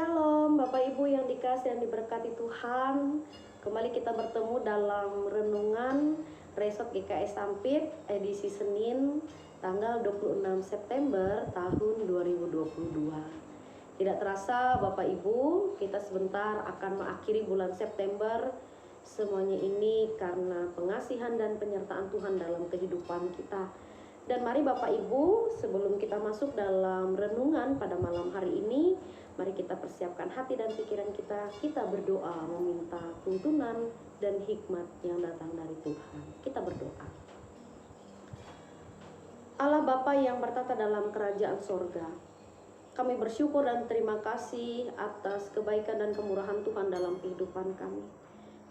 Shalom Bapak Ibu yang dikasih dan diberkati Tuhan. Kembali kita bertemu dalam renungan Resort GKS Sampit edisi Senin tanggal 26 September tahun 2022. Tidak terasa Bapak Ibu, kita sebentar akan mengakhiri bulan September. Semuanya ini karena pengasihan dan penyertaan Tuhan dalam kehidupan kita. Dan mari Bapak Ibu, sebelum kita masuk dalam renungan pada malam hari ini, mari kita persiapkan hati dan pikiran kita berdoa meminta tuntunan dan hikmat yang datang dari Tuhan. Kita berdoa. Allah Bapa yang bertata dalam kerajaan sorga, kami bersyukur dan terima kasih atas kebaikan dan kemurahan Tuhan dalam kehidupan kami.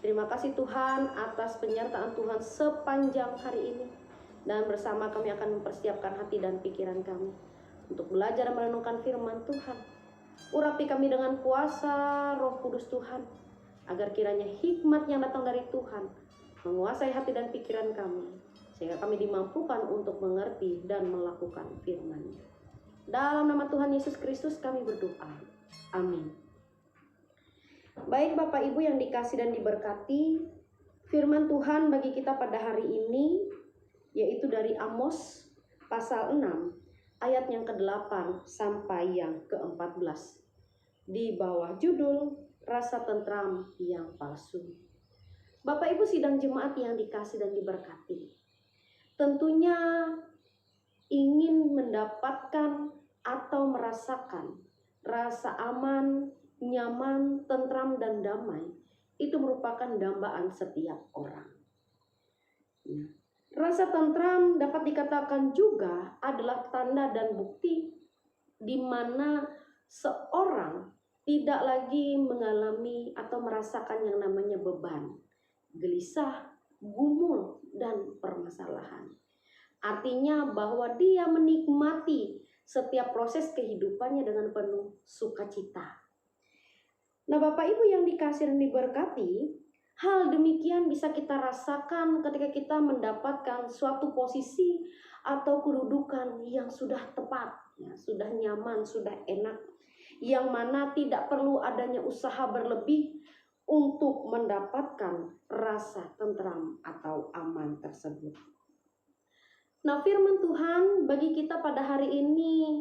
Terima kasih Tuhan atas penyertaan Tuhan sepanjang hari ini. Dan bersama kami akan mempersiapkan hati dan pikiran kami untuk belajar dan merenungkan firman Tuhan. Urapi kami dengan kuasa Roh Kudus Tuhan, agar kiranya hikmat yang datang dari Tuhan menguasai hati dan pikiran kami, sehingga kami dimampukan untuk mengerti dan melakukan firman-Nya. Dalam nama Tuhan Yesus Kristus kami berdoa. Amin. Baik Bapak Ibu yang dikasih dan diberkati, firman Tuhan bagi kita pada hari ini yaitu dari Amos pasal 6 ayat yang ke-8 sampai yang ke-14 di bawah judul Rasa Tentram yang Palsu. Bapak Ibu sidang jemaat yang dikasih dan diberkati, tentunya ingin mendapatkan atau merasakan rasa aman, nyaman, tentram dan damai itu merupakan dambaan setiap orang. Rasa tentram dapat dikatakan juga adalah tanda dan bukti di mana seorang tidak lagi mengalami atau merasakan yang namanya beban, gelisah, gumul, dan permasalahan. Artinya bahwa dia menikmati setiap proses kehidupannya dengan penuh sukacita. Nah Bapak Ibu yang dikasih dan diberkati, hal demikian bisa kita rasakan ketika kita mendapatkan suatu posisi atau kedudukan yang sudah tepat, ya, sudah nyaman, sudah enak, yang mana tidak perlu adanya usaha berlebih untuk mendapatkan rasa tentram atau aman tersebut. Nah firman Tuhan bagi kita pada hari ini,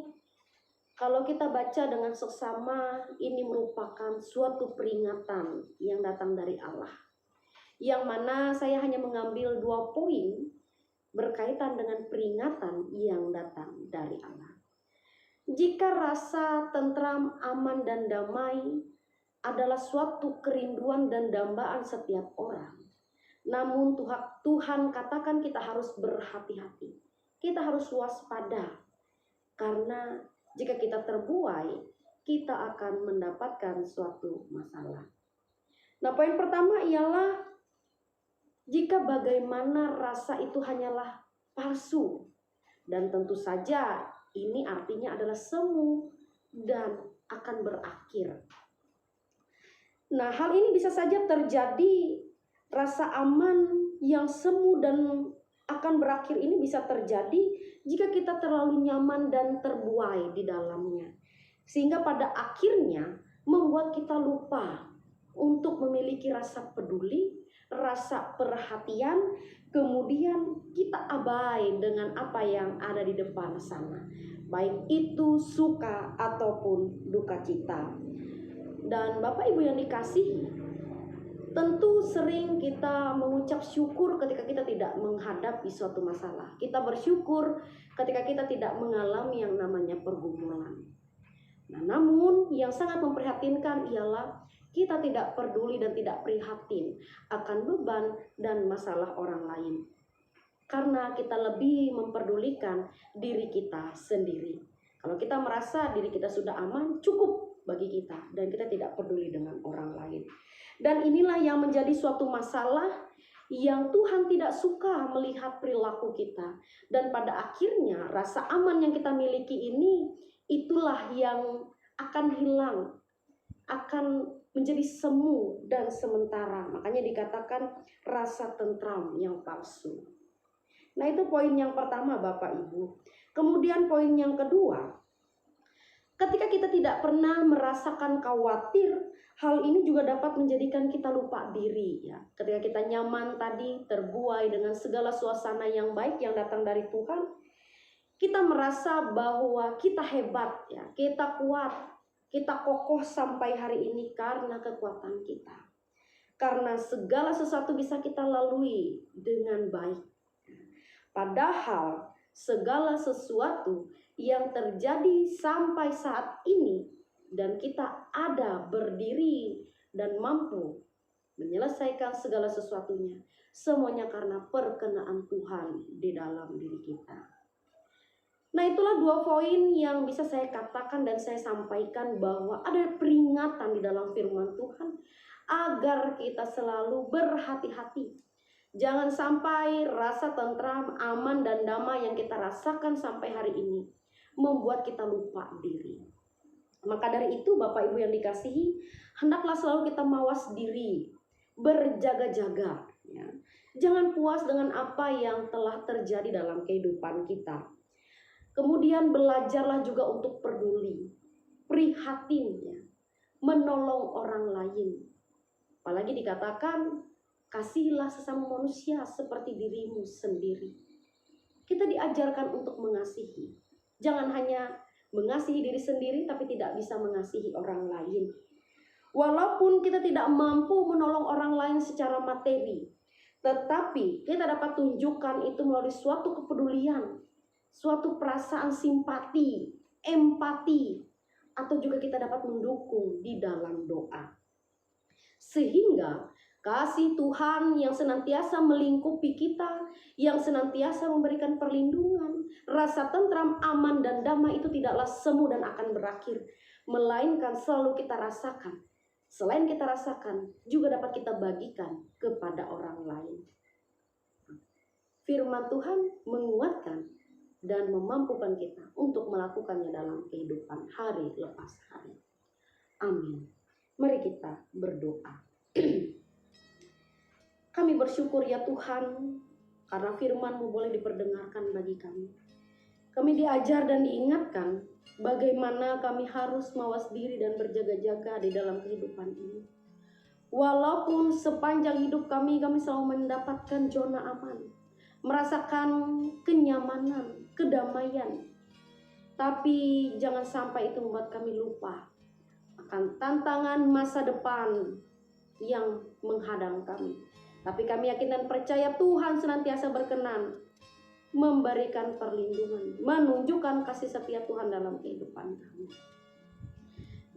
kalau kita baca dengan seksama, ini merupakan suatu peringatan yang datang dari Allah. Yang mana saya hanya mengambil 2 poin berkaitan dengan peringatan yang datang dari Allah. Jika rasa tentram, aman, dan damai adalah suatu kerinduan dan dambaan setiap orang, namun Tuhan katakan kita harus berhati-hati, kita harus waspada, karena jika kita terbuai, kita akan mendapatkan suatu masalah. Nah, poin pertama ialah jika bagaimana rasa itu hanyalah palsu, dan tentu saja ini artinya adalah semu dan akan berakhir. Nah, hal ini bisa saja terjadi, rasa aman yang semu dan akan berakhir ini bisa terjadi jika kita terlalu nyaman dan terbuai di dalamnya, sehingga pada akhirnya membuat kita lupa untuk memiliki rasa peduli, rasa perhatian, kemudian kita abai dengan apa yang ada di depan sana, baik itu suka ataupun duka cita. Dan Bapak Ibu yang dikasihi, tentu sering kita mengucap syukur ketika kita tidak menghadapi suatu masalah. Kita bersyukur ketika kita tidak mengalami yang namanya pergumulan. Nah, namun yang sangat memprihatinkan ialah kita tidak peduli dan tidak prihatin akan beban dan masalah orang lain, karena kita lebih memperdulikan diri kita sendiri. Kalau kita merasa diri kita sudah aman, cukup bagi kita, dan kita tidak peduli dengan orang lain. Dan inilah yang menjadi suatu masalah yang Tuhan tidak suka melihat perilaku kita. Dan pada akhirnya rasa aman yang kita miliki ini, itulah yang akan hilang, akan menjadi semu dan sementara. Makanya dikatakan rasa tentram yang palsu. Nah, itu poin yang pertama Bapak Ibu. Kemudian poin yang kedua, Ketika kita tidak pernah merasakan khawatir, hal ini juga dapat menjadikan kita lupa diri ya. Ketika kita nyaman tadi, terbuai dengan segala suasana yang baik yang datang dari Tuhan, kita merasa bahwa kita hebat ya, kita kuat, kita kokoh sampai hari ini karena kekuatan kita. Karena segala sesuatu bisa kita lalui dengan baik. Padahal segala sesuatu yang terjadi sampai saat ini dan kita ada berdiri dan mampu menyelesaikan segala sesuatunya, semuanya karena perkenaan Tuhan di dalam diri kita. Nah, itulah 2 poin yang bisa saya katakan dan saya sampaikan, bahwa ada peringatan di dalam firman Tuhan agar kita selalu berhati-hati. Jangan sampai rasa tentram, aman, dan damai yang kita rasakan sampai hari ini membuat kita lupa diri. Maka dari itu, Bapak Ibu yang dikasihi, hendaklah selalu kita mawas diri, berjaga-jaga ya. Jangan puas dengan apa yang telah terjadi dalam kehidupan kita. Kemudian belajarlah juga untuk peduli, prihatin ya, menolong orang lain. Apalagi dikatakan, kasihilah sesama manusia seperti dirimu sendiri. Kita diajarkan untuk mengasihi. Jangan hanya mengasihi diri sendiri tapi tidak bisa mengasihi orang lain. Walaupun kita tidak mampu menolong orang lain secara materi, tetapi kita dapat tunjukkan itu melalui suatu kepedulian, suatu perasaan simpati, empati, atau juga kita dapat mendukung di dalam doa. Sehingga kasih Tuhan yang senantiasa melingkupi kita, yang senantiasa memberikan perlindungan, rasa tentram, aman, dan damai itu tidaklah semu dan akan berakhir, melainkan selalu kita rasakan. Selain kita rasakan, juga dapat kita bagikan kepada orang lain. Firman Tuhan menguatkan dan memampukan kita untuk melakukannya dalam kehidupan hari lepas hari. Amin. Mari kita berdoa. Kami bersyukur ya Tuhan, karena firman-Mu boleh diperdengarkan bagi kami. Kami diajar dan diingatkan bagaimana kami harus mawas diri dan berjaga-jaga di dalam kehidupan ini. Walaupun sepanjang hidup kami selalu mendapatkan zona aman, merasakan kenyamanan, kedamaian. Tapi jangan sampai itu membuat kami lupa akan tantangan masa depan yang menghadang kami. Tapi kami yakin dan percaya Tuhan senantiasa berkenan memberikan perlindungan, menunjukkan kasih setia Tuhan dalam kehidupan kami.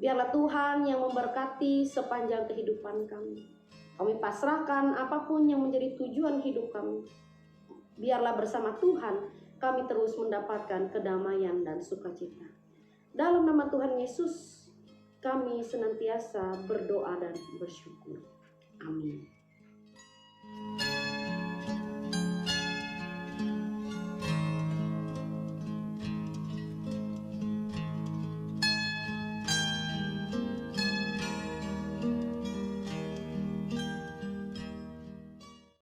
Biarlah Tuhan yang memberkati sepanjang kehidupan kami. Kami pasrahkan apapun yang menjadi tujuan hidup kami. Biarlah bersama Tuhan kami terus mendapatkan kedamaian dan sukacita. Dalam nama Tuhan Yesus, kami senantiasa berdoa dan bersyukur. Amin.